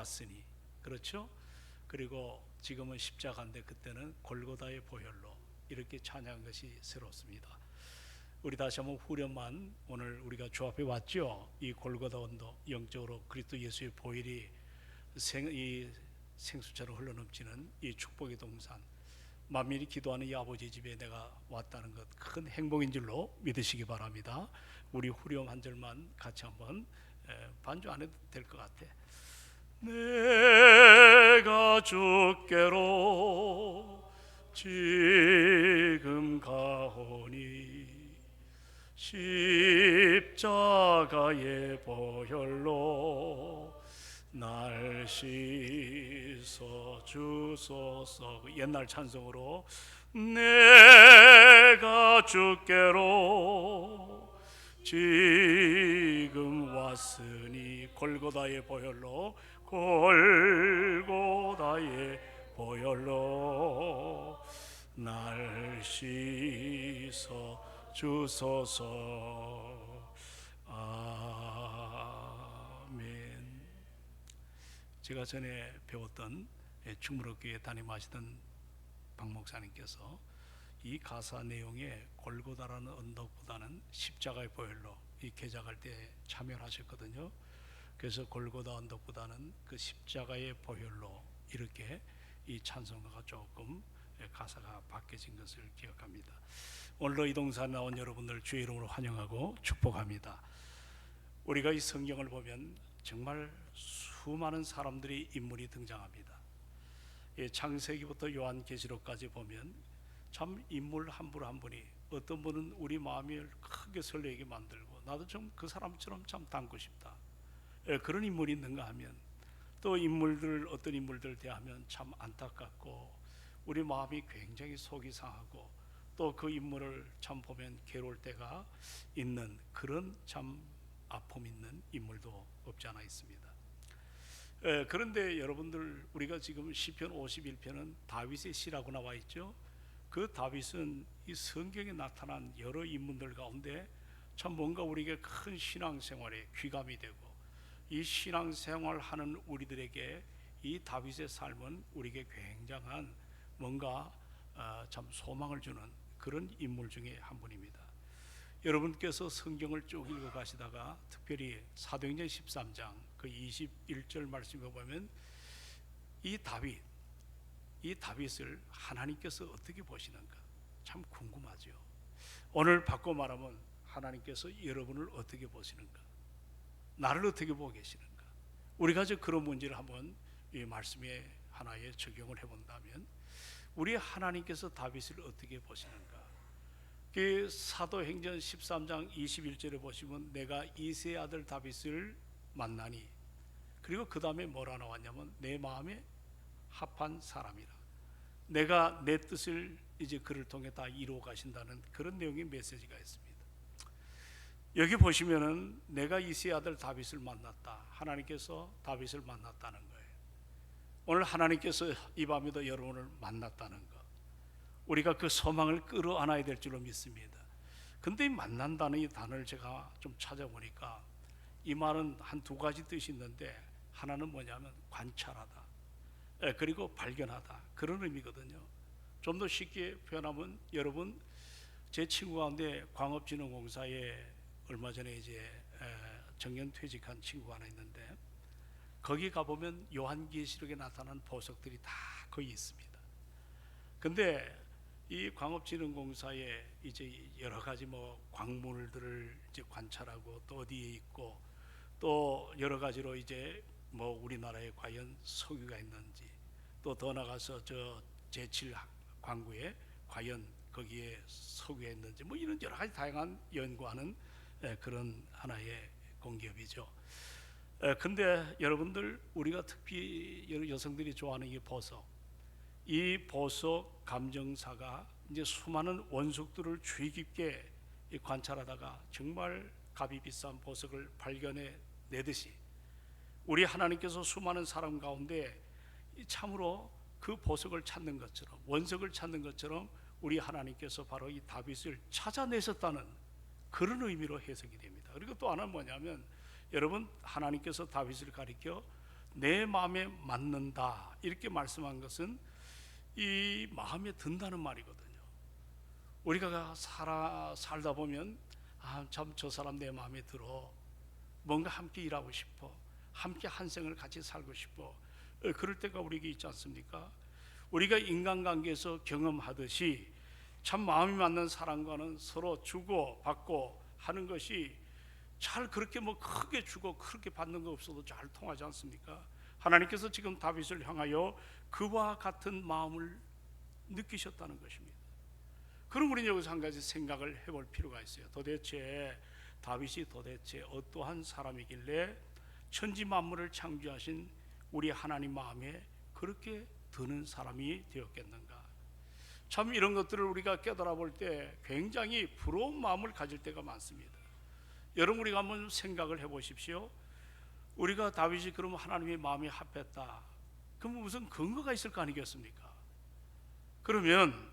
왔으니, 그렇죠? 그리고 지금은 십자가인데 그때는 골고다의 보혈로 이렇게 찬양한 것이 새롭습니다. 우리 다시 한번 후렴만, 오늘 우리가 주 앞에 왔죠. 이 골고다 언덕, 영적으로 그리스도 예수의 보혈이 이 생수처럼 흘러넘치는 이 축복의 동산, 만민이 기도하는 이 아버지 집에 내가 왔다는 것, 큰 행복인 줄로 믿으시기 바랍니다. 우리 후렴 한 절만 같이 한번, 반주 안 해도 될 것 같아. 내가 주께로 지금 가오니 십자가의 보혈로 날 씻어 주소서. 옛날 찬송으로 내가 주께로 지금 왔으니, 골고다의 보혈로, 골고다의 보혈로 날 씻어 주소서. 아멘. 제가 전에 배웠던 충무로교회 담임하시던 박 목사님께서 이 가사 내용에 골고다라는 언덕보다는 십자가의 보혈로 이 개작할 때 참여를 하셨거든요. 그래서 골고다 언덕보다는 그 십자가의 보혈로 이렇게 이 찬송가가 조금 가사가 바뀌어진 것을 기억합니다. 오늘도 이 동산에 나온 여러분들 주의 이름으로 환영하고 축복합니다. 우리가 이 성경을 보면 정말 수많은 사람들이 인물이 등장합니다. 창세기부터 요한계시록까지 보면 참 인물 한 분 한 분이, 어떤 분은 우리 마음을 크게 설레게 만들고 나도 좀 그 사람처럼 참 닮고 싶다, 그런 인물이 있는가 하면, 또 인물들, 어떤 인물들 대하면 참 안타깝고 우리 마음이 굉장히 속이 상하고, 또 그 인물을 참 보면 괴로울 때가 있는, 그런 참 아픔 있는 인물도 없지 않아 있습니다. 그런데 여러분들, 우리가 지금 시편 51편은 다윗의 시라고 나와 있죠. 그 다윗은 이 성경에 나타난 여러 인물들 가운데 참 뭔가 우리에게 큰 신앙생활에 귀감이 되고, 이 신앙생활하는 우리들에게 이 다윗의 삶은 우리에게 굉장한 뭔가 참 소망을 주는 그런 인물 중에 한 분입니다. 여러분께서 성경을 쭉 읽어 가시다가 특별히 사도행전 13장 그 21절 말씀에 보면 이 다윗을 하나님께서 어떻게 보시는가 참 궁금하죠. 오늘 바꿔 말하면 하나님께서 여러분을 어떻게 보시는가, 나를 어떻게 보고 계시는가, 우리가 그런 문제를 한번 이 말씀에 하나에 적용을 해본다면, 우리 하나님께서 다윗을 어떻게 보시는가. 그 사도행전 13장 21절에 보시면 내가 이새의 아들 다윗을 만나니, 그리고 그 다음에 뭐라 나왔냐면 내 마음에 합한 사람이라, 내가 내 뜻을 이제 그를 통해 다 이루어 가신다는 그런 내용의 메시지가 있습니다. 여기 보시면은 내가 이새의 아들 다윗을 만났다, 하나님께서 다윗을 만났다는 거예요. 오늘 하나님께서 이 밤에도 여러분을 만났다는 것, 우리가 그 소망을 끌어안아야 될 줄로 믿습니다. 근데 이 만난다는 이 단어를 제가 좀 찾아보니까 이 말은 한 두 가지 뜻이 있는데, 하나는 뭐냐면 관찰하다, 그리고 발견하다, 그런 의미거든요. 좀 더 쉽게 표현하면, 여러분 제 친구 가운데 광업진흥공사에 얼마 전에 이제 정년 퇴직한 친구가 하나 있는데, 거기 가보면 요한계시록에 나타난 보석들이 다 거기 있습니다. 근데 이 광업진흥공사에 이제 여러 가지 뭐 광물들을 이제 관찰하고, 또 어디에 있고, 또 여러 가지로 이제 뭐 우리나라에 과연 석유가 있는지, 또 더 나가서 저 제7 광구에 과연 거기에 석유가 있는지, 뭐 이런 여러 가지 다양한 연구하는 그런 하나의 공기업이죠. 근데 여러분들, 우리가 특히 여성들이 좋아하는 이 보석 감정사가 이제 수많은 원석들을 주의 깊게 관찰하다가 정말 값이 비싼 보석을 발견해 내듯이, 우리 하나님께서 수많은 사람 가운데 참으로 그 보석을 찾는 것처럼, 원석을 찾는 것처럼 우리 하나님께서 바로 이 다윗을 찾아내셨다는 그런 의미로 해석이 됩니다. 그리고 또 하나는 뭐냐면, 여러분 하나님께서 다윗을 가리켜 내 마음에 맞는다 이렇게 말씀한 것은 이 마음에 든다는 말이거든요. 우리가 살다 보면 참 저 사람 내 마음에 들어, 뭔가 함께 일하고 싶어, 함께 한 생을 같이 살고 싶어, 그럴 때가 우리에게 있지 않습니까? 우리가 인간관계에서 경험하듯이 참 마음이 맞는 사람과는 서로 주고 받고 하는 것이 잘 그렇게 뭐 크게 주고 크게 받는 거 없어도 잘 통하지 않습니까? 하나님께서 지금 다윗을 향하여 그와 같은 마음을 느끼셨다는 것입니다. 그럼 우리는 여기서 한 가지 생각을 해볼 필요가 있어요. 도대체 다윗이 도대체 어떠한 사람이길래 천지 만물을 창조하신 우리 하나님 마음에 그렇게 드는 사람이 되었겠는가? 참 이런 것들을 우리가 깨달아 볼 때 굉장히 부러운 마음을 가질 때가 많습니다. 여러분, 우리가 한번 생각을 해보십시오. 우리가 다윗이 그럼 하나님의 마음에 합했다, 그럼 무슨 근거가 있을 거 아니겠습니까? 그러면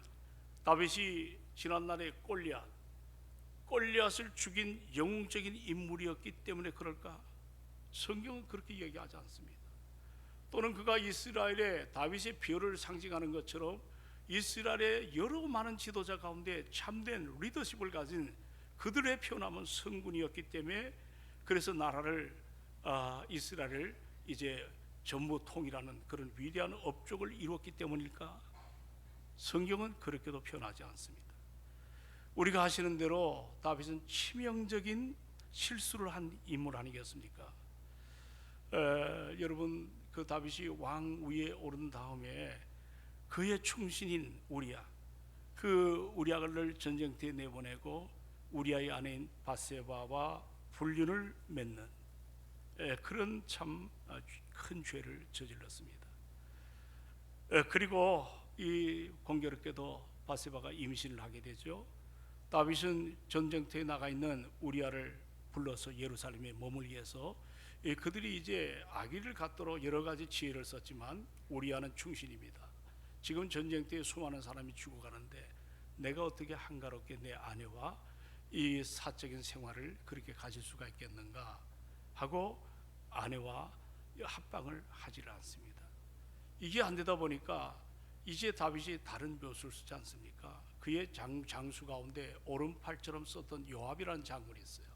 다윗이 지난날에 골리앗을 죽인 영웅적인 인물이었기 때문에 그럴까? 성경은 그렇게 얘기하지 않습니다. 또는 그가 이스라엘의 다윗의 비열을 상징하는 것처럼 이스라엘의 여러 많은 지도자 가운데 참된 리더십을 가진 그들의 표남은 성군이었기 때문에, 그래서 나라를 이스라엘을 이제 전부 통일하는 그런 위대한 업적을 이루었기 때문일까? 성경은 그렇게도 표현하지 않습니다. 우리가 아시는 대로 다윗은 치명적인 실수를 한 인물 아니겠습니까? 여러분, 그 다윗이 왕 위에 오른 다음에 그의 충신인 우리야, 그 우리아를 전쟁터에 내보내고 우리아의 아내인 바세바와 불륜을 맺는 그런 참 큰 죄를 저질렀습니다. 그리고 이 공교롭게도 바세바가 임신을 하게 되죠. 다윗은 전쟁터에 나가 있는 우리아를 불러서 예루살렘에 머물게 해서 그들이 이제 아기를 갖도록 여러 가지 지혜를 썼지만 우리아는 충신입니다. 지금 전쟁터에 수많은 사람이 죽어가는데 내가 어떻게 한가롭게 내 아내와 이 사적인 생활을 그렇게 가질 수가 있겠는가 하고 아내와 합방을 하지를 않습니다. 이게 안 되다 보니까 이제 다윗이 다른 묘수를 쓰지 않습니까? 그의 장수 가운데 오른팔처럼 썼던 요압이라는 장군이 있어요.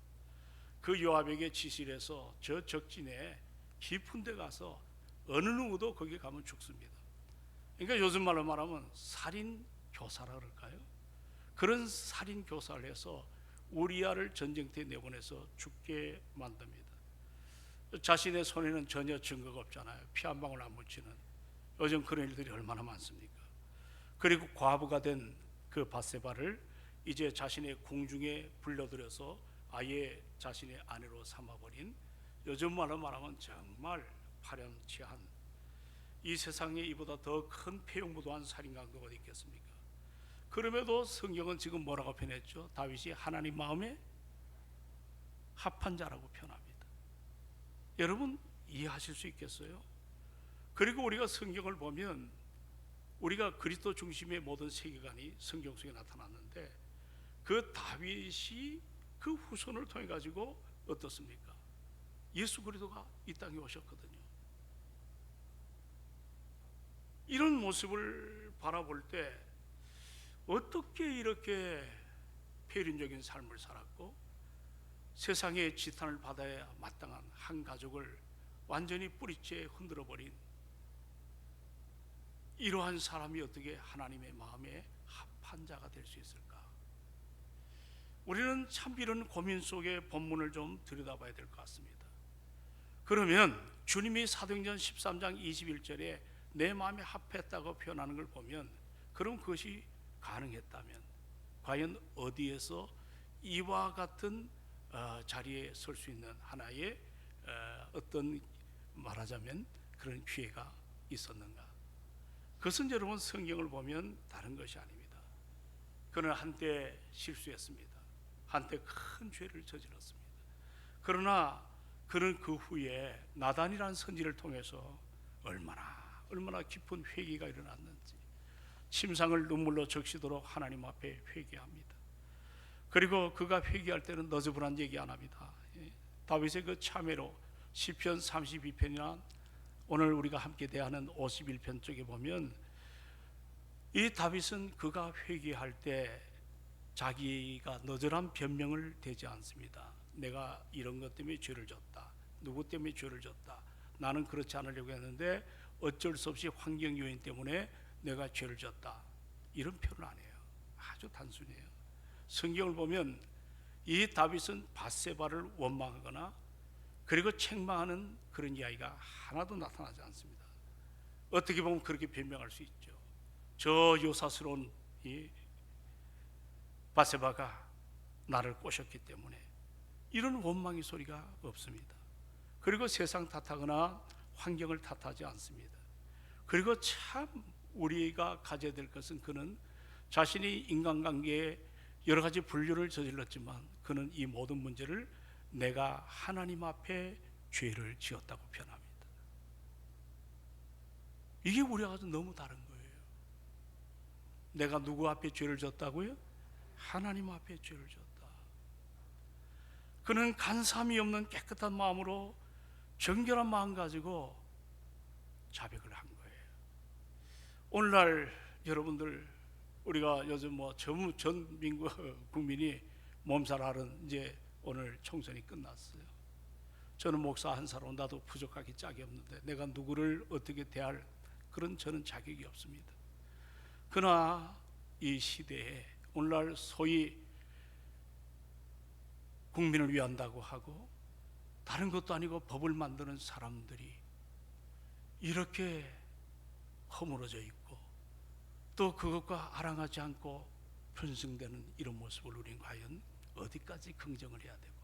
그 요압에게 지시를 해서 저 적진에 깊은 데 가서 어느 누구도 거기 가면 죽습니다. 그러니까 요즘 말로 말하면 살인 교사라 그럴까요? 그런 살인 교사를 해서 우리아를 전쟁터에 내보내서 죽게 만듭니다. 자신의 손에는 전혀 증거가 없잖아요. 피 한 방울 안 묻히는. 요즘 그런 일들이 얼마나 많습니까? 그리고 과부가 된 그 바세바를 이제 자신의 궁중에 불러들여서 아예 자신의 아내로 삼아버린, 요즘 말로 말하면 정말 파렴치한, 이 세상에 이보다 더 큰 폐용무도한 살인 강도가 어디 있겠습니까? 그럼에도 성경은 지금 뭐라고 표현했죠? 다윗이 하나님 마음에 합한 자라고 표현합니다. 여러분 이해하실 수 있겠어요? 그리고 우리가 성경을 보면 우리가 그리스도 중심의 모든 세계관이 성경 속에 나타났는데 그 다윗이 그 후손을 통해 가지고 어떻습니까? 예수 그리스도가 이 땅에 오셨거든요. 이런 모습을 바라볼 때 어떻게 이렇게 폐륜적인 삶을 살았고 세상의 지탄을 받아야 마땅한 한 가족을 완전히 뿌리째 흔들어버린 이러한 사람이 어떻게 하나님의 마음에 합한 자가 될 수 있을까? 우리는 참 이런 고민 속에 본문을 좀 들여다봐야 될 것 같습니다. 그러면 주님이 사도행전 13장 21절에 내 마음에 합했다고 표현하는 걸 보면, 그럼 그것이 가능했다면 과연 어디에서 이와 같은 자리에 설 수 있는 하나의 어떤 말하자면 그런 기회가 있었는가? 그것은 여러분 성경을 보면 다른 것이 아닙니다. 그는 한때 실수했습니다. 한때 큰 죄를 저질렀습니다. 그러나 그는 그 후에 나단이라는 선지를 통해서 얼마나 깊은 회개가 일어났는지 침상을 눈물로 적시도록 하나님 앞에 회개합니다. 그리고 그가 회개할 때는 너저분한 얘기 안 합니다. 다윗의 그 참회로 시편 32편이나 오늘 우리가 함께 대하는 51편 쪽에 보면 이 다윗은 그가 회개할 때 자기가 너절한 변명을 대지 않습니다. 내가 이런 것 때문에 죄를 졌다, 누구 때문에 죄를 졌다, 나는 그렇지 않으려고 했는데 어쩔 수 없이 환경 요인 때문에 내가 죄를 졌다, 이런 표현을 안 해요. 아주 단순해요. 성경을 보면 이 다윗은 밧세바를 원망하거나 그리고 책망하는 그런 이야기가 하나도 나타나지 않습니다. 어떻게 보면 그렇게 변명할 수 있죠. 저 요사스러운 이 밧세바가 나를 꼬셨기 때문에, 이런 원망의 소리가 없습니다. 그리고 세상 탓하거나 환경을 탓하지 않습니다. 그리고 참 우리가 가져야 될 것은, 그는 자신이 인간관계에 여러 가지 분류를 저질렀지만 그는 이 모든 문제를 내가 하나님 앞에 죄를 지었다고 표현합니다. 이게 우리가 너무 다른 거예요. 내가 누구 앞에 죄를 졌다고요? 하나님 앞에 죄를 졌다. 그는 간삼이 없는 깨끗한 마음으로 정결한 마음 가지고 자백을 한 거예요. 오늘날 여러분들, 우리가 요즘 전 민국 국민이 몸살하는 이제 오늘 총선이 끝났어요. 저는 목사 한 사람, 나도 부족하기 짝이 없는데 내가 누구를 어떻게 대할 그런 저는 자격이 없습니다. 그러나 이 시대에 오늘날 소위 국민을 위한다고 하고 다른 것도 아니고 법을 만드는 사람들이 이렇게 허물어져 있고 또 그것과 아랑하지 않고 편승되는 이런 모습을 우리는 과연 어디까지 긍정을 해야 되고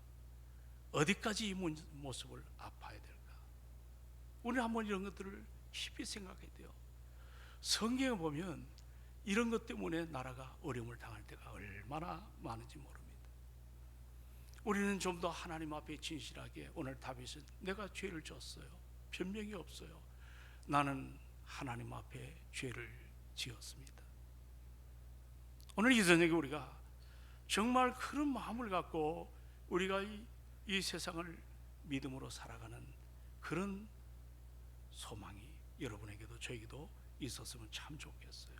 어디까지 이 모습을 아파야 될까? 우리 한번 이런 것들을 깊이 생각해야 돼요. 성경에 보면 이런 것 때문에 나라가 어려움을 당할 때가 얼마나 많은지 모릅니다. 우리는 좀 더 하나님 앞에 진실하게, 오늘 다윗은 내가 죄를 졌어요, 변명이 없어요, 나는 하나님 앞에 죄를 지었습니다. 오늘 이 저녁에 우리가 정말 그런 마음을 갖고 우리가 이 세상을 믿음으로 살아가는 그런 소망이 여러분에게도 저에게도 있었으면 참 좋겠어요.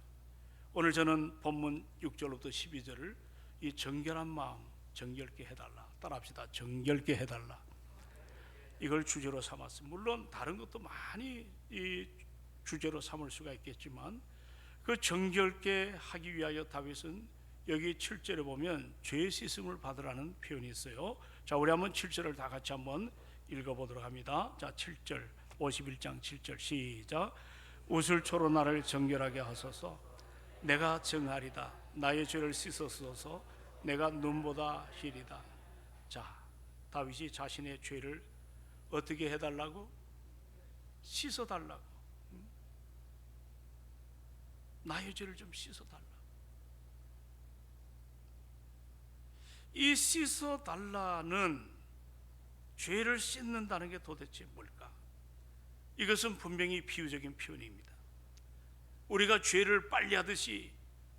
오늘 저는 본문 6절부터 12절을 이 정결한 마음, 정결케 해달라, 따라합시다. 정결케 해달라, 이걸 주제로 삼았습니다. 물론 다른 것도 많이 이 주제로 삼을 수가 있겠지만 그 정결케 하기 위하여 다윗은 여기 7절에 보면 죄 씻음을 받으라는 표현이 있어요. 자, 우리 한번 7절을 다 같이 한번 읽어보도록 합니다. 자, 7절, 51장 7절 시작. 우슬초로 나를 정결하게 하소서, 내가 정하리다. 나의 죄를 씻어소서, 내가 눈보다 희리다. 자, 다윗이 자신의 죄를 어떻게 해달라고? 씻어달라고. 나의 죄를 좀 씻어달라. 이 씻어달라는, 죄를 씻는다는 게 도대체 뭘까? 이것은 분명히 비유적인 표현입니다. 우리가 죄를 빨리하듯이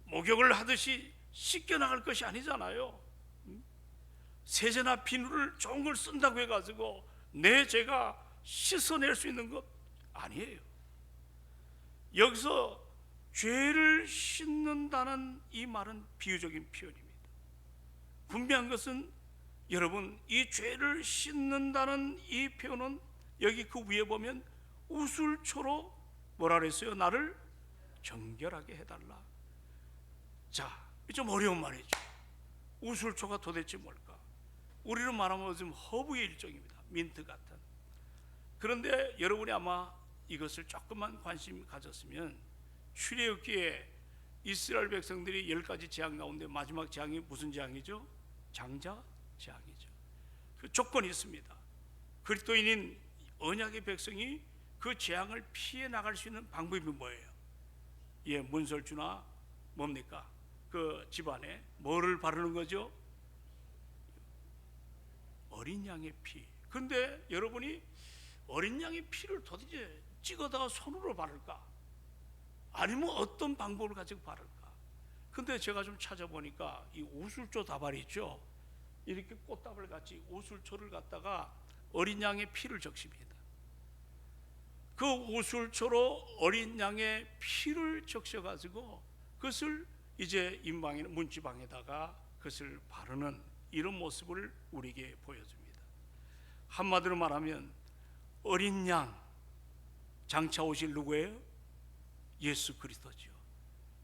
목욕을 하듯이 씻겨나갈 것이 아니잖아요. 세제나 비누를 좋은 걸 쓴다고 해가지고 내 죄가 씻어낼 수 있는 것 아니에요. 여기서 죄를 씻는다는 이 말은 비유적인 표현입니다. 분명한 것은 여러분, 이 죄를 씻는다는 이 표현은 여기 그 위에 보면 우슬초로 뭐라 그랬어요? 나를 정결하게 해달라. 자, 좀 어려운 말이죠. 우슬초가 도대체 뭘까? 우리로 말하면 좀 허브의 일종입니다. 민트 같은. 그런데 여러분이 아마 이것을 조금만 관심 가졌으면 출애굽기에 이스라엘 백성들이 10가지 재앙 가운데 마지막 재앙이 무슨 재앙이죠? 장자 재앙이죠. 그 조건이 있습니다. 그리스도인인 언약의 백성이 그 재앙을 피해 나갈 수 있는 방법이 뭐예요? 예, 문설주나 뭡니까? 그 집안에 뭐를 바르는 거죠? 어린 양의 피. 근데 여러분이 어린 양의 피를 도대체 찍어다가 손으로 바를까? 아니면 어떤 방법을 가지고 바를까? 근데 제가 좀 찾아보니까 이 우슬초 다발 있죠? 이렇게 꽃다발 같이 우슬초를 갖다가 어린 양의 피를 적십니다. 그 우술초로 어린 양의 피를 적셔가지고 그것을 이제 인방에 문지방에다가 그것을 바르는 이런 모습을 우리에게 보여줍니다. 한마디로 말하면 어린 양 장차 오실 누구예요? 예수 그리스도죠.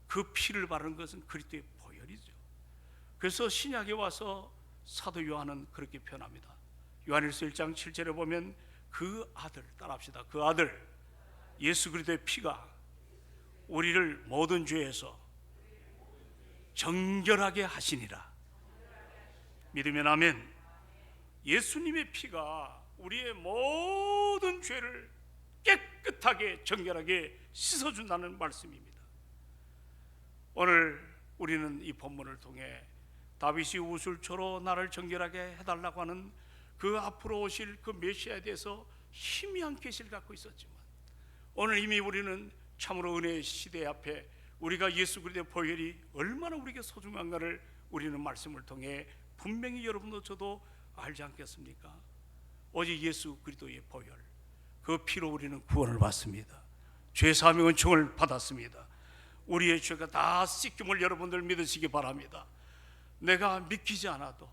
그 피를 바르는 것은 그리스도의 보혈이죠. 그래서 신약에 와서 사도 요한은 그렇게 표현합니다. 요한일서 1장 7절에 보면 그 아들, 따라합시다. 그 아들 예수 그리스도의 피가 우리를 모든 죄에서 정결하게 하시니라. 믿으면 아멘. 예수님의 피가 우리의 모든 죄를 깨끗하게 정결하게 씻어준다는 말씀입니다. 오늘 우리는 이 본문을 통해 다윗이 우술초로 나를 정결하게 해달라고 하는 그 앞으로 오실 그 메시아에 대해서 희미한 계시를 갖고 있었지만 오늘 이미 우리는 참으로 은혜의 시대 앞에 우리가 예수 그리스도의 보혈이 얼마나 우리에게 소중한가를 우리는 말씀을 통해 분명히 여러분도 저도 알지 않겠습니까? 오직 예수 그리스도의 보혈, 그 피로 우리는 구원을 받습니다. 죄사함의 은총을 받았습니다. 우리의 죄가 다 씻김을 여러분들 믿으시기 바랍니다. 내가 믿기지 않아도,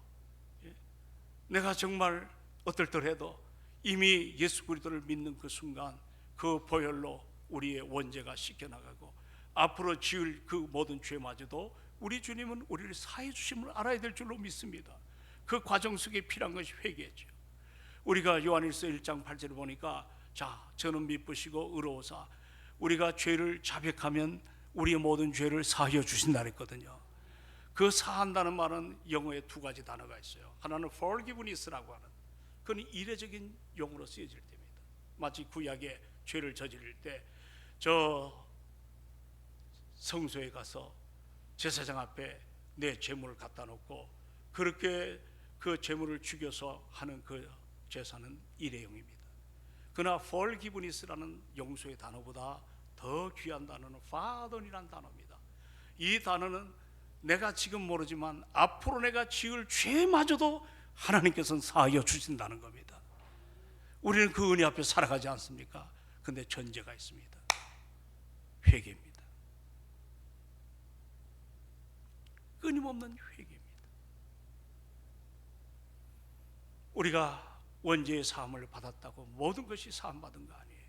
내가 정말 어떨떨해도 이미 예수 그리스도를 믿는 그 순간 그 보혈로 우리의 원죄가 씻겨나가고 앞으로 지을 그 모든 죄마저도 우리 주님은 우리를 사해 주심을 알아야 될 줄로 믿습니다. 그 과정 속에 필요한 것이 회개죠. 우리가 요한일서 1장 8절을 보니까 자 저는 미쁘시고 의로우사 우리가 죄를 자백하면 우리의 모든 죄를 사하여 주신다 그랬거든요. 그 사한다는 말은 영어에 두 가지 단어가 있어요. 하나는 forgiveness라고 하는, 그건 이례적인 용어로 쓰여질 때입니다. 마치 구약에 죄를 저지를 때 저 성소에 가서 제사장 앞에 내 죄물을 갖다 놓고 그렇게 그 죄물을 죽여서 하는 그 제사는 일회용입니다. 그러나 forgiveness라는 용서의 단어보다 더 귀한 단어는 pardon이라는 단어입니다. 이 단어는 내가 지금 모르지만 앞으로 내가 지을 죄마저도 하나님께서는 사하여 주신다는 겁니다. 우리는 그 은혜 앞에 살아가지 않습니까? 근데 전제가 있습니다. 회개입니다. 끊임없는 회개입니다. 우리가 원죄의 사함을 받았다고 모든 것이 사함받은 거 아니에요.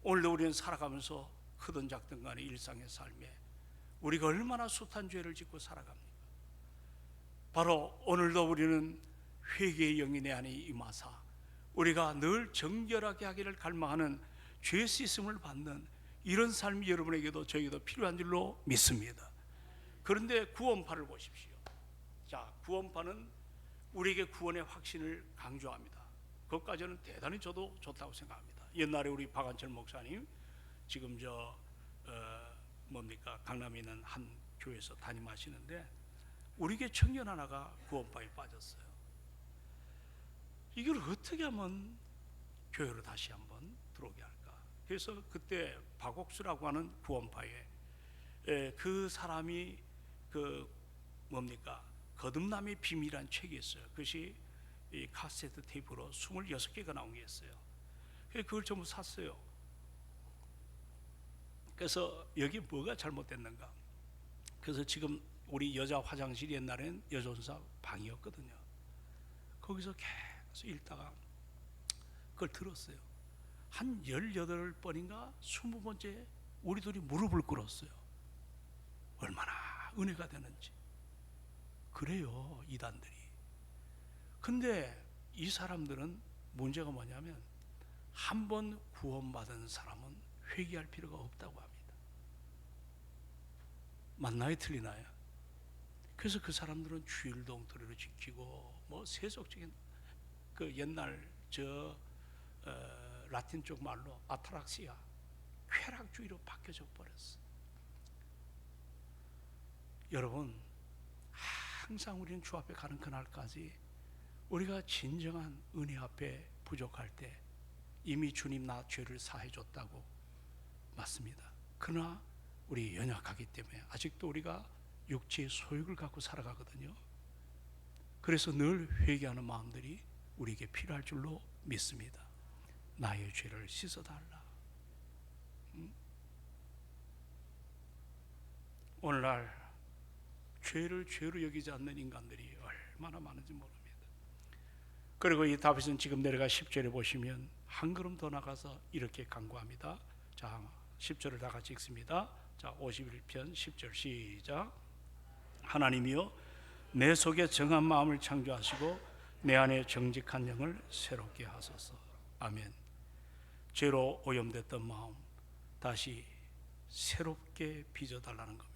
오늘도 우리는 살아가면서 크든 작든 간에 일상의 삶에 우리가 얼마나 숱한 죄를 짓고 살아갑니까? 바로 오늘도 우리는 회개의 영이 내 안에 임하사 우리가 늘 정결하게 하기를 갈망하는 죄 씻음을 받는 이런 삶이 여러분에게도 저에게도 필요한 줄로 믿습니다. 그런데 구원파를 보십시오. 자, 구원파는 우리에게 구원의 확신을 강조합니다. 그것까지는 대단히 저도 좋다고 생각합니다. 옛날에 우리 박한철 목사님 지금 강남에 있는 한 교회에서 담임하시는데 우리에게 청년 하나가 구원파에 빠졌어요. 이걸 어떻게 하면 교회로 다시 한번 들어오게 할까? 그래서 그때 박옥수라고 하는 구원파에 그 사람이 거듭남의 비밀이라는 책이 있어요. 그것이 이 카세트 테이프로 26개가 나온 게 있어요. 그걸 전부 샀어요. 그래서 여기 뭐가 잘못됐는가? 그래서 지금 우리 여자 화장실이 옛날에는 여전사 방이었거든요. 거기서 계속 읽다가 그걸 들었어요. 한 18번인가 20번째 우리 둘이 무릎을 꿇었어요. 얼마나 은혜가 되는지. 그래요, 이단들이. 근데 이 사람들은 문제가 뭐냐면 한 번 구원받은 사람은 회개할 필요가 없다고 합니다. 맞나요, 틀리나요? 그래서 그 사람들은 주일 동토리를 지키고 뭐 세속적인 그 옛날 라틴 쪽 말로 아트락시아, 쾌락주의로 바뀌어져 버렸어. 여러분, 항상 우리는 주 앞에 가는 그날까지 우리가 진정한 은혜 앞에 부족할 때 이미 주님 나 죄를 사해 줬다고 맞습니다. 그러나 우리 연약하기 때문에 아직도 우리가 육체의 소욕을 갖고 살아가거든요. 그래서 늘 회개하는 마음들이 우리에게 필요할 줄로 믿습니다. 나의 죄를 씻어달라. 오늘날 죄를 죄로 여기지 않는 인간들이 얼마나 많은지 모릅니다. 그리고 이 다윗은 지금 내려가 10절에 보시면 한 걸음 더 나가서 이렇게 간구합니다. 자, 10절을 다 같이 읽습니다. 자, 51편 10절 시작. 하나님이여 내 속에 정한 마음을 창조하시고 내 안에 정직한 영을 새롭게 하소서. 아멘. 죄로 오염됐던 마음 다시 새롭게 빚어달라는 겁니다.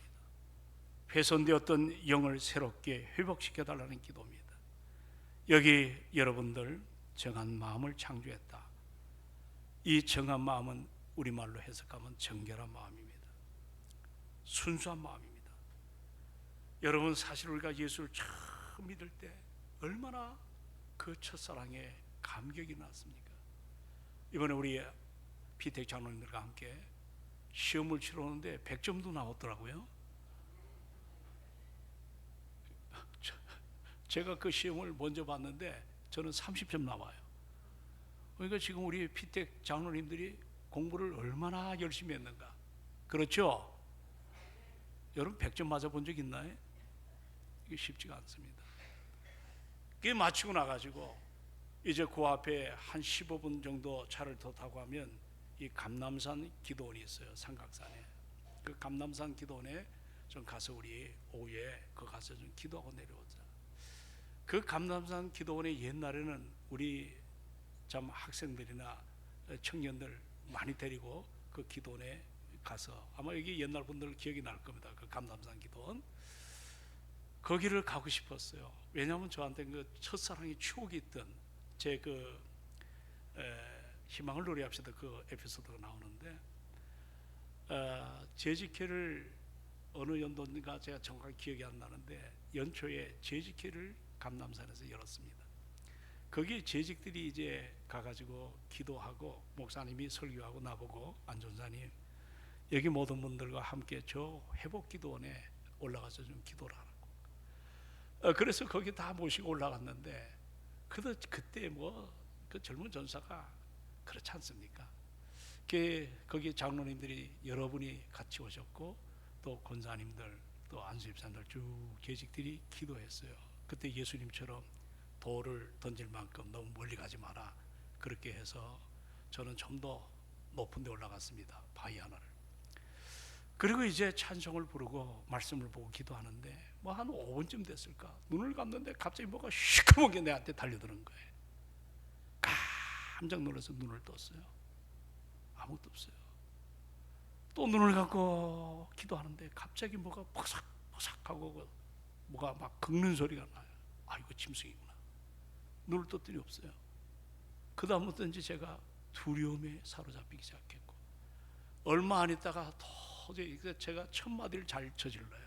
훼손되었던 영을 새롭게 회복시켜달라는 기도입니다. 여기 여러분들 정한 마음을 창조했다. 이 정한 마음은 우리말로 해석하면 정결한 마음입니다. 순수한 마음입니다. 여러분, 사실 우리가 예수를 처음 믿을 때 얼마나 그 첫사랑에 감격이 났습니까? 이번에 우리 피택 장로님들과 함께 시험을 치르는데 100점도 나왔더라고요. 제가 그 시험을 먼저 봤는데 저는 30점 나와요. 그러니까 지금 우리 피택 장로님들이 공부를 얼마나 열심히 했는가. 그렇죠? 여러분 100점 맞아본 적 있나요? 이게 쉽지가 않습니다. 그게 마치고 나가지고 이제 그 앞에 한 15분 정도 차를 더 타고 하면 이 감남산 기도원이 있어요. 삼각산에. 그 감남산 기도원에 좀 가서 우리 오후에 그 가서 좀 기도하고 내려오자. 그 감남산 기도원에 옛날에는 우리 참 학생들이나 청년들 많이 데리고 그 기도원에 가서, 아마 여기 옛날 분들 기억이 날 겁니다. 그 감남산 기도원 거기를 가고 싶었어요. 왜냐하면 저한테는 그 첫사랑의 추억이 있던 제 그 희망을 노래합시다 그 에피소드가 나오는데, 제지캐를 어느 연도인가 제가 정확하게 기억이 안 나는데 연초에 제지캐를 감남산에서 열었습니다. 거기 재직들이 이제 가가지고 기도하고 목사님이 설교하고 나보고 안 전사님 여기 모든 분들과 함께 저 회복기도원에 올라가서 좀 기도를 하라고. 그래서 거기 다 모시고 올라갔는데 그때 뭐 그 젊은 전사가 그렇지 않습니까? 거기 장로님들이 여러분이 같이 오셨고 또 권사님들 또 안수집사님들 쭉 재직들이 기도했어요. 그때 예수님처럼 돌을 던질 만큼 너무 멀리 가지 마라. 그렇게 해서 저는 좀 더 높은 데 올라갔습니다. 바위 하나를. 그리고 이제 찬송을 부르고 말씀을 보고 기도하는데 뭐 한 5분쯤 됐을까? 눈을 감는데 갑자기 뭐가 시커멓게 내한테 달려드는 거예요. 깜짝 놀라서 눈을 떴어요. 아무것도 없어요. 또 눈을 감고 기도하는데 갑자기 뭐가 퍽삭퍽삭하고 뭐가 막 긁는 소리가 나요. 아, 이거 짐승이구나. 눈을 떴더니 없어요. 그 다음부터 이제 제가 두려움에 사로잡히기 시작했고, 얼마 안 있다가 도저히 제가 첫 마디를 잘 저질러요.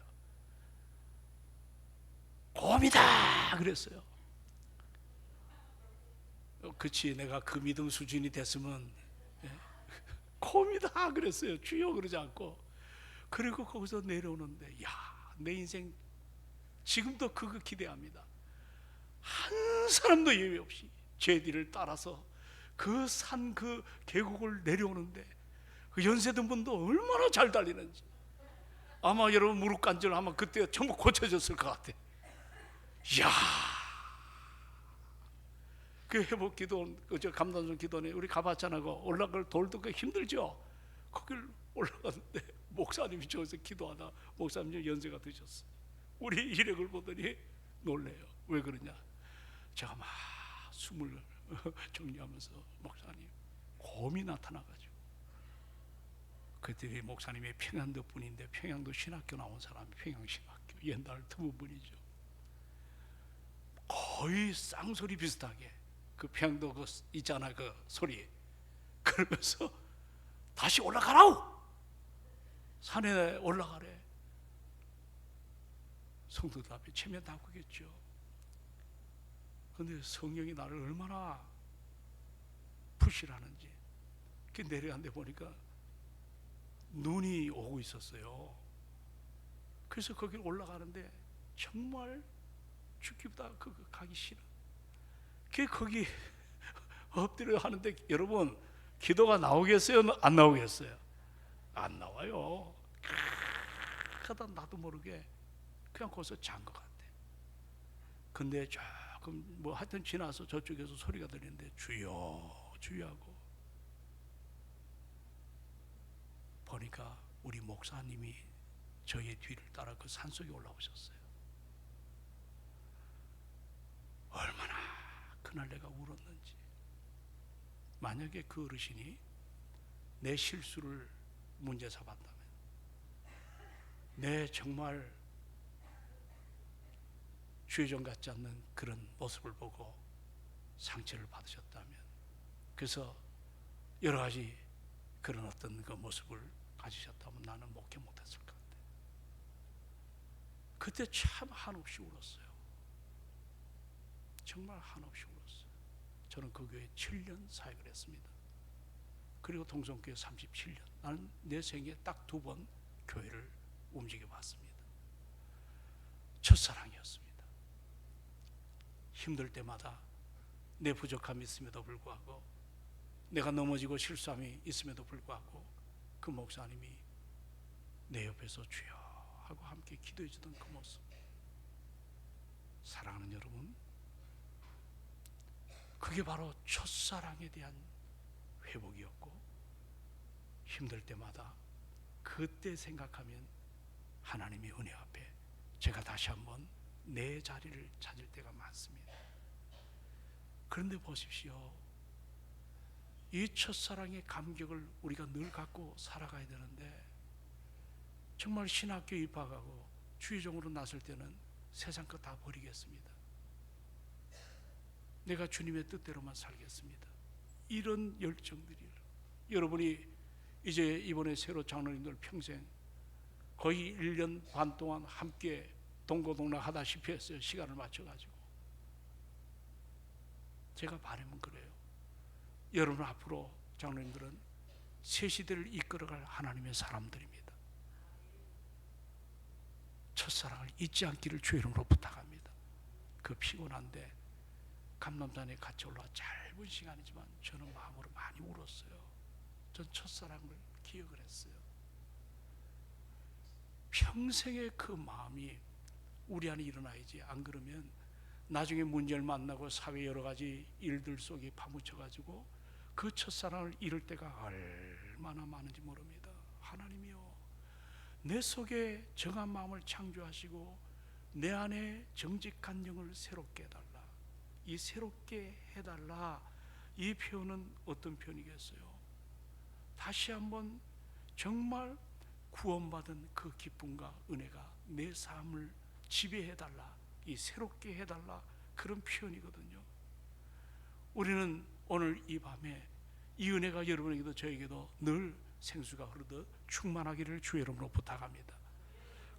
곰이다 그랬어요. 그치, 내가 그 믿음 수준이 됐으면 곰이다 그랬어요. 주여 그러지 않고. 그리고 거기서 내려오는데 야, 내 인생 지금도 그거 기대합니다. 한 사람도 예외 없이 제 뒤를 따라서 그 산 그 계곡을 내려오는데 그 연세든 분도 얼마나 잘 달리는지. 아마 여러분 무릎 관절 아마 그때 전부 고쳐졌을 것 같아. 이야, 그 회복 기도원, 저 감단선 기도원에 우리 가봤잖아. 그 올라갈 돌도 그 힘들죠. 거길 올라갔는데 목사님이 저기서 기도하다 목사님 연세가 드셨어. 우리 이력을 보더니 놀래요. 왜 그러냐? 제가 막 숨을 정리하면서 목사님 곰이 나타나가지고, 그때 목사님이 평양도 분인데 평양도 신학교 나온 사람이 평양신학교 옛날 드문 분이죠. 거의 쌍소리 비슷하게 그 평양도 그 있잖아 그 소리, 그러면서 다시 올라가라우, 산에 올라가래. 성도들 앞에 체면 담그겠죠. 근데 성령이 나를 얼마나 푸시를 하는지. 그 내려간데 보니까 눈이 오고 있었어요. 그래서 거기를 올라가는데 정말 죽기보다 그거 가기 싫어. 거기 엎드려 하는데 여러분 기도가 나오겠어요? 안 나오겠어요? 안 나와요. 하다 나도 모르게 그냥 거기서 잔 것 같아. 근데 조금 뭐 하여튼 지나서 저쪽에서 소리가 들리는데 주여 주여 하고 보니까 우리 목사님이 저의 뒤를 따라 그 산속에 올라오셨어요. 얼마나 그날 내가 울었는지. 만약에 그 어르신이 내 실수를 문제 삼았다면, 내 정말 주의종 같지 않는 그런 모습을 보고 상처를 받으셨다면, 그래서 여러 가지 그런 어떤 그 모습을 가지셨다면 나는 목회 못했을 것 같아요. 그때 참 한없이 울었어요. 정말 한없이 울었어요. 저는 그 교회에 7년 사역을 했습니다. 그리고 동성교회 37년. 나는 내 생에 딱 2번 교회를 움직여 봤습니다. 첫사랑이었습니다. 힘들 때마다 내 부족함이 있음에도 불구하고, 내가 넘어지고 실수함이 있음에도 불구하고 그 목사님이 내 옆에서 주여 하고 함께 기도해 주던 그 모습. 사랑하는 여러분, 그게 바로 첫사랑에 대한 회복이었고, 힘들 때마다 그때 생각하면 하나님의 은혜 앞에 제가 다시 한번 내 자리를 찾을 때가 많습니다. 그런데 보십시오, 이 첫사랑의 감격을 우리가 늘 갖고 살아가야 되는데, 정말 신학교 입학하고 주의종으로 나설 때는 세상 것 다 버리겠습니다. 내가 주님의 뜻대로만 살겠습니다. 이런 열정들이, 여러분이 이제 이번에 새로 장로님들 평생 거의 1년 반 동안 함께 동고동락 하다시피 했어요. 시간을 맞춰가지고. 제가 바라면 그래요. 여러분 앞으로 장로님들은 새 시대를 이끌어갈 하나님의 사람들입니다. 첫사랑을 잊지 않기를 주의 이름으로 부탁합니다. 그 피곤한데 감람산에 같이 올라와 짧은 시간이지만 저는 마음으로 많이 울었어요. 전 첫사랑을 기억을 했어요. 평생의 그 마음이 우리 안에 일어나야지. 안 그러면 나중에 문제를 만나고 사회 여러 가지 일들 속에 파묻혀가지고 그 첫사랑을 잃을 때가 얼마나 많은지 모릅니다. 하나님이여, 내 속에 정한 마음을 창조하시고 내 안에 정직한 영을 새롭게 해달라. 이 새롭게 해달라, 이 표현은 어떤 표현이겠어요? 다시 한번 정말 구원받은 그 기쁨과 은혜가 내 삶을 지배해달라, 이 새롭게 해달라, 그런 표현이거든요. 우리는 오늘 이 밤에 이 은혜가 여러분에게도 저에게도 늘 생수가 흐르듯 충만하기를 주의 이름으로 부탁합니다.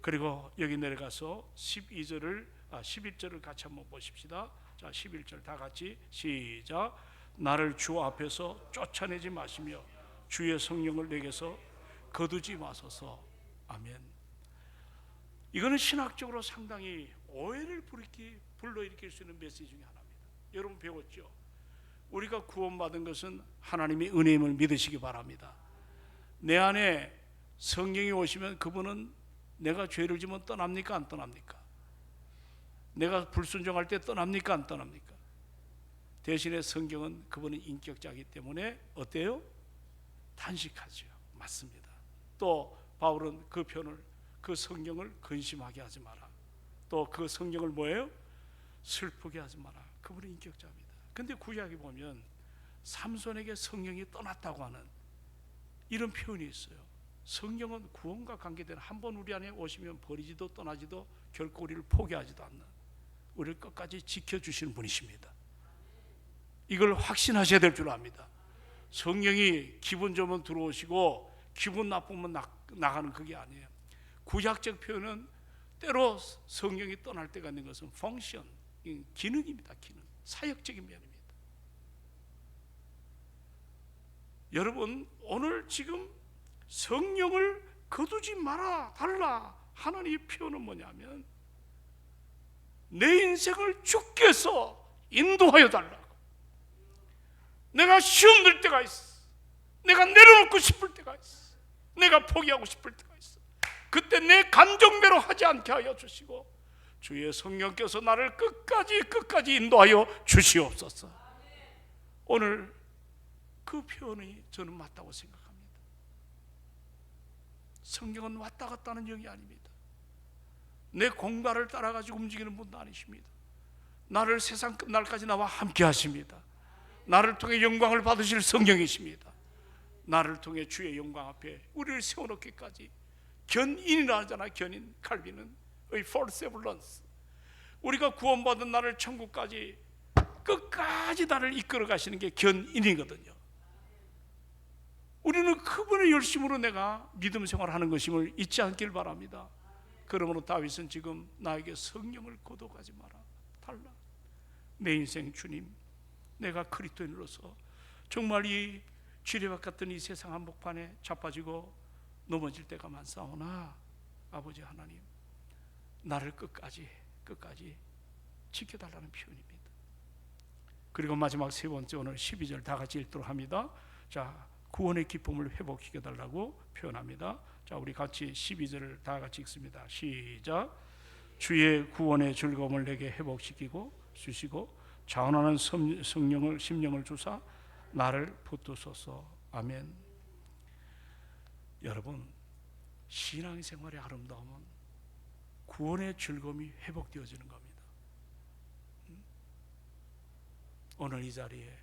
그리고 여기 내려가서 11절을 같이 한번 보십시다. 자, 11절 다 같이 시작. 나를 주 앞에서 쫓아내지 마시며 주의 성령을 내게서 거두지 마소서. 아멘. 이거는 신학적으로 상당히 오해를 불러일으킬 수 있는 메시지 중에 하나입니다. 여러분 배웠죠? 우리가 구원받은 것은 하나님의 은혜임을 믿으시기 바랍니다. 내 안에 성령이 오시면 그분은 내가 죄를 지면 떠납니까? 안 떠납니까? 내가 불순종할 때 떠납니까? 안 떠납니까? 대신에 성경은 그분은 인격자이기 때문에 어때요? 단식하죠. 맞습니다. 또 바울은 그 편을, 그 성경을 근심하게 하지 마라. 또 그 성경을 뭐예요? 슬프게 하지 마라. 그분은 인격자입니다. 근데 구약에 보면 삼손에게 성령이 떠났다고 하는 이런 표현이 있어요. 성경은 구원과 관계된, 한번 우리 안에 오시면 버리지도 떠나지도 결코 우리를 포기하지도 않는, 우리를 끝까지 지켜주시는 분이십니다. 이걸 확신하셔야 될 줄 압니다. 성령이 기분 좋으면 들어오시고 기분 나쁘면 나가는 그게 아니에요. 구약적 표현은 때로 성령이 떠날 때가 있는 것은 펑션, 기능입니다. 기능, 사역적인 면입니다. 여러분, 오늘 지금 성령을 거두지 마라, 달라 하나님의 표현은 뭐냐면 내 인생을 주께서 인도하여 달라고. 내가 시험 들 때가 있어. 내가 내려놓고 싶을 때가 있어. 내가 포기하고 싶을 때가 있어. 그때 내 감정대로 하지 않게 하여 주시고 주의 성령께서 나를 끝까지 인도하여 주시옵소서. 오늘 그 표현이 저는 맞다고 생각합니다. 성경은 왔다 갔다 하는 영이 아닙니다. 내 공갈을 따라가지고 움직이는 분도 아니십니다. 나를 세상 끝날까지 나와 함께 하십니다. 나를 통해 영광을 받으실 성령이십니다. 나를 통해 주의 영광 앞에 우리를 세워놓기까지 견인이라 하잖아. 견인, 칼빈은 의 perseverance. 우리가 구원받은 나를 천국까지 끝까지 나를 이끌어 가시는 게 견인이거든요. 우리는 그분의 열심으로 내가 믿음 생활하는 것임을 잊지 않길 바랍니다. 그러므로 다윗은 지금 나에게 성령을 거둬가지 마라, 달라. 내 인생 주님, 내가 그리스도인으로서 정말 이 지뢰밭 같은 이 세상 한복판에 자빠지고 넘어질 때가 많사오나 아버지 하나님, 나를 끝까지 지켜달라는 표현입니다. 그리고 마지막 세 번째, 오늘 12절 다 같이 읽도록 합니다. 자, 구원의 기쁨을 회복시켜달라고 표현합니다. 자, 우리 같이 12절을 다 같이 읽습니다. 시작. 주의 구원의 즐거움을 내게 회복시키고 주시고 자원하는 심령을 주사 나를 붙드소서. 아멘. 여러분, 신앙생활의 아름다움은 구원의 즐거움이 회복되어지는 겁니다. 오늘 이 자리에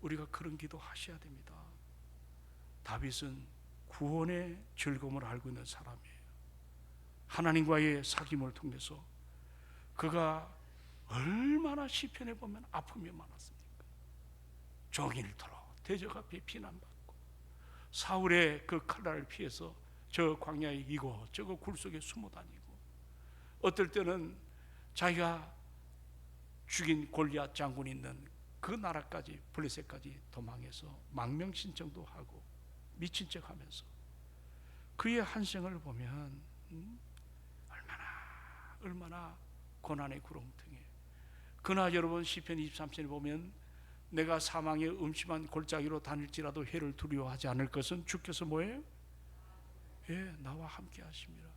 우리가 그런 기도 하셔야 됩니다. 다윗은 구원의 즐거움을 알고 있는 사람이에요. 하나님과의 사귐을 통해서 그가 얼마나 시편에 보면 아픔이 많았습니까? 종일토록 대적 앞에 비난받고 사울의 그 칼날을 피해서 저 광야에 이곳저곳 굴 속에 숨어 다니고, 어떨 때는 자기가 죽인 골리앗 장군이 있는 그 나라까지, 블레셋까지 도망해서 망명 신청도 하고 미친 척하면서 그의 한생을 보면 얼마나 고난의 구렁텅이. 그러나 여러분, 시편 23편에 보면 내가 사망의 음침한 골짜기로 다닐지라도 해를 두려워하지 않을 것은 주께서 뭐예요? 예, 나와 함께 하십니다.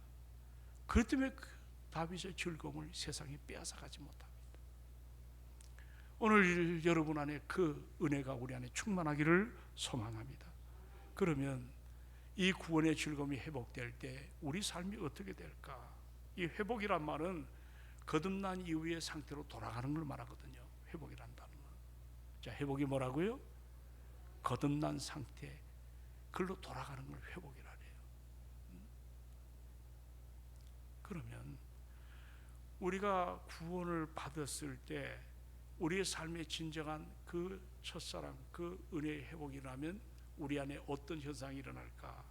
그렇기 때문에 그 다윗의 즐거움을 세상에 빼앗아가지 못합니다. 오늘 여러분 안에 그 은혜가 우리 안에 충만하기를 소망합니다. 그러면 이 구원의 즐거움이 회복될 때 우리 삶이 어떻게 될까? 이 회복이란 말은 거듭난 이후의 상태로 돌아가는 걸 말하거든요. 회복이란 단어는. 자, 회복이 뭐라고요? 거듭난 상태, 그걸로 돌아가는 걸 회복이라 해요. 그러면 우리가 구원을 받았을 때 우리의 삶의 진정한 그 첫사랑, 그 은혜의 회복이라면 우리 안에 어떤 현상이 일어날까?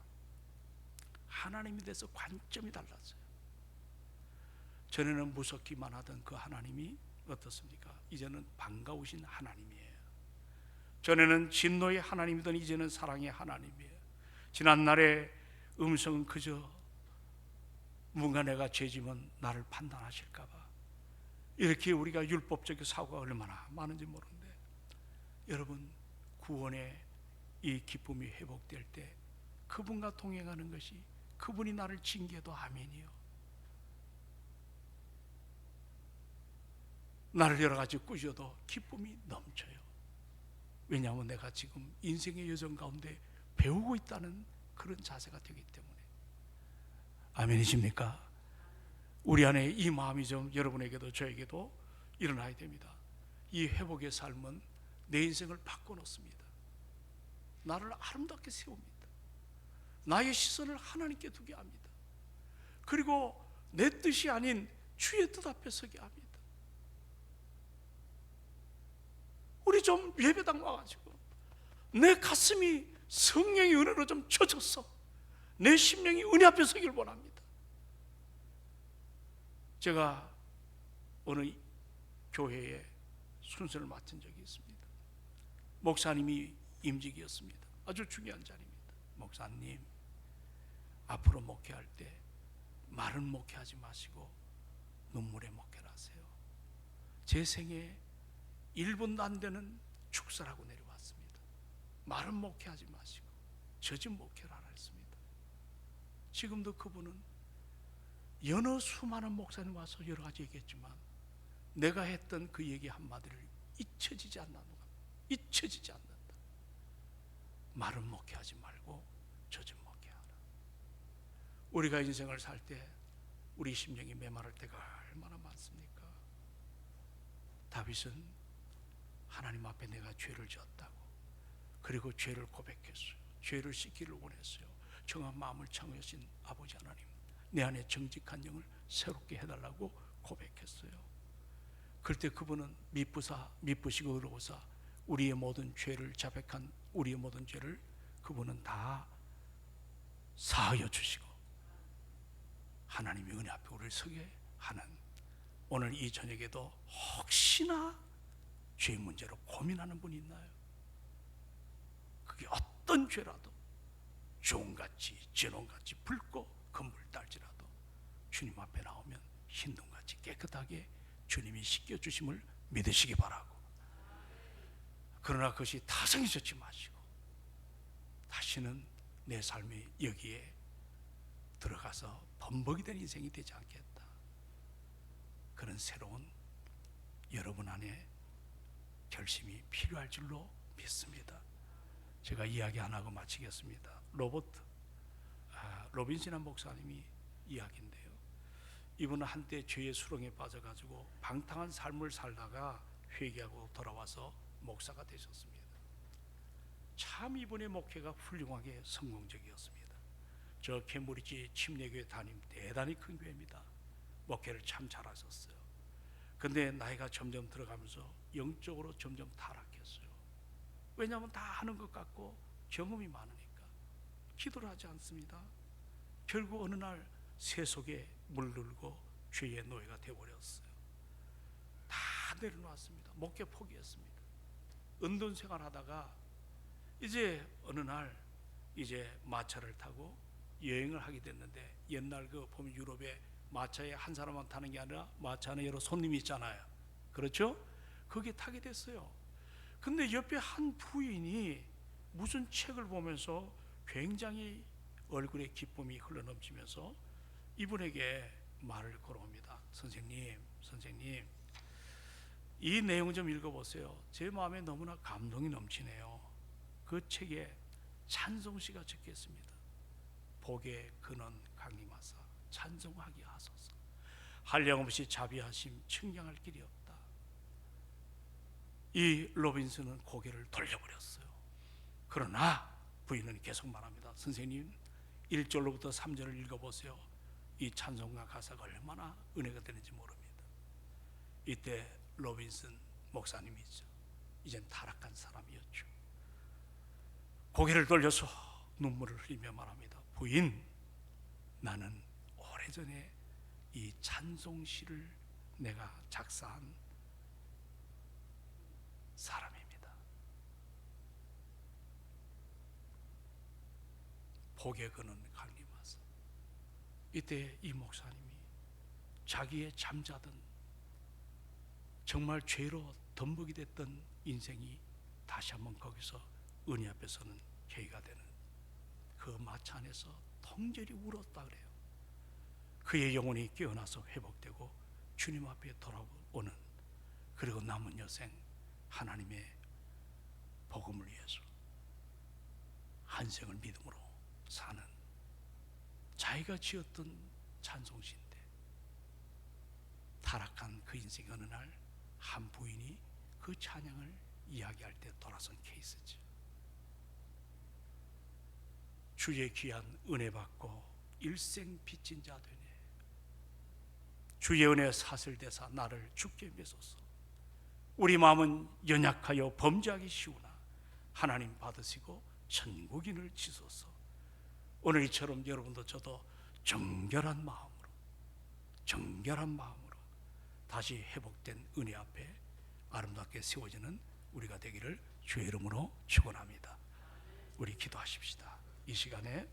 하나님에 대해서 관점이 달라져요. 전에는 무섭기만 하던 그 하나님이 어떻습니까? 이제는 반가우신 하나님이에요. 전에는 진노의 하나님이던 이제는 사랑의 하나님이에요. 지난날의 음성은 그저 뭔가 내가 죄지면 나를 판단하실까 봐, 이렇게 우리가 율법적인 사고가 얼마나 많은지 모르는데, 여러분, 구원의 이 기쁨이 회복될 때 그분과 동행하는 것이, 그분이 나를 징계도 아멘이요, 나를 여러 가지 꾸셔도 기쁨이 넘쳐요. 왜냐하면 내가 지금 인생의 여정 가운데 배우고 있다는 그런 자세가 되기 때문에. 아멘이십니까? 우리 안에 이 마음이 좀 여러분에게도 저에게도 일어나야 됩니다. 이 회복의 삶은 내 인생을 바꿔놓습니다. 나를 아름답게 세웁니다. 나의 시선을 하나님께 두게 합니다. 그리고 내 뜻이 아닌 주의 뜻 앞에 서게 합니다. 우리 좀 예배당 와가지고 내 가슴이 성령의 은혜로 좀 젖었어. 내 심령이 은혜 앞에 서길 원합니다. 제가 어느 교회에 순서를 맡은 적이 있습니다. 목사님이 임직이었습니다. 아주 중요한 자리입니다. 목사님, 앞으로 목회할 때 말은 목회하지 마시고 눈물에 목회를 하세요. 제 생에 1분도 안 되는 축사라고 내려왔습니다. 말은 목회하지 마시고 젖은 목회를 하라 했습니다. 지금도 그분은 여러 수많은 목사님 와서 여러 가지 얘기했지만 내가 했던 그 얘기 한마디를 잊혀지지 않는다. 말은 목회하지 말고 젖은 목회하라. 우리가 인생을 살 때 우리 심령이 메마를 때가 얼마나 많습니까? 다윗은 하나님 앞에 내가 죄를 지었다고, 그리고 죄를 고백했어요. 죄를 씻기를 원했어요. 정한 마음을 창조하신 아버지 하나님, 내 안에 정직한 영을 새롭게 해달라고 고백했어요. 그때 그분은 미쁘시고 의로우사 우리의 모든 죄를, 자백한 우리의 모든 죄를 그분은 다 사하여 주시고 하나님의 은혜 앞에 우리를 서게 하는, 오늘 이 저녁에도 혹시나 죄 문제로 고민하는 분이 있나요? 그게 어떤 죄라도 종같이 진홍같이 붉고 검을 딸지라도 주님 앞에 나오면 흰둥같이 깨끗하게 주님이 씻겨주심을 믿으시기 바라고, 그러나 그것이 타성해졌지 마시고 다시는 내 삶이 여기에 들어가서 범벅이 된 인생이 되지 않겠다, 그런 새로운 여러분 안에 결심이 필요할 줄로 믿습니다. 제가 이야기 안 하고 마치겠습니다. 로빈슨 목사님이 이야기인데요, 이분은 한때 죄의 수렁에 빠져가지고 방탕한 삶을 살다가 회개하고 돌아와서 목사가 되셨습니다. 참 이분의 목회가 훌륭하게 성공적이었습니다. 저 캠브리지 침례교회 담임 대단히 큰 교회입니다. 목회를 참 잘하셨어요. 근데 나이가 점점 들어가면서 영적으로 점점 타락했어요. 왜냐하면 다 하는 것 같고 경험이 많으니까 기도를 하지 않습니다. 결국 어느 날 세속에 물들고 죄의 노예가 되어버렸어요. 다 내려놨습니다. 목회 포기했습니다. 은둔 생활하다가 이제 어느 날 이제 마차를 타고 여행을 하게 됐는데, 옛날 그 보면 유럽에 마차에 한 사람만 타는 게 아니라 마차 안에 여러 손님이 있잖아요. 그렇죠? 거기에 타게 됐어요. 근데 옆에 한 부인이 무슨 책을 보면서 굉장히 얼굴에 기쁨이 흘러넘치면서 이분에게 말을 걸어옵니다. 선생님, 이 내용 좀 읽어보세요. 제 마음에 너무나 감동이 넘치네요. 그 책에 찬송시가 적혀 있습니다. 복의 근원 강림하사 찬송하게 하소서. 한량없이 자비하심 측량할 길이 없다. 이 로빈슨은 고개를 돌려버렸어요. 그러나 부인은 계속 말합니다. 선생님, 1절로부터 3절을 읽어보세요. 이 찬송가 가사가 얼마나 은혜가 되는지 모릅니다. 이때 로빈슨 목사님이죠, 이젠 타락한 사람이었죠. 고개를 돌려서 눈물을 흘리며 말합니다. 부인, 나는 오래전에 이 찬송시를 내가 작사한 사람입니다. 복의 근원 강림하사. 이때 이 목사님이 자기의 잠자던, 정말 죄로 덤벅이 됐던 인생이 다시 한번 거기서 은혜 앞에 서는 계기가 되는, 그 마차 안에서 통절히 울었다 그래요. 그의 영혼이 깨어나서 회복되고 주님 앞에 돌아오는, 그리고 남은 여생 하나님의 복음을 위해서 한 생을 믿음으로 사는, 자기가 지었던 찬송시인데 타락한 그 인생의 어느 날 한 부인이 그 찬양을 이야기할 때 돌아선 케이스죠. 주의 귀한 은혜 받고 일생 빚진 자 되네. 주의 은혜 사슬대사 나를 죽게 메소서. 우리 마음은 연약하여 범죄하기 쉬우나 하나님 받으시고 천국인을 지소서. 오늘 이처럼 여러분도 저도 정결한 마음으로 다시 회복된 은혜 앞에 아름답게 세워지는 우리가 되기를 주의 이름으로 축원합니다. 우리 기도하십시다. 이 시간에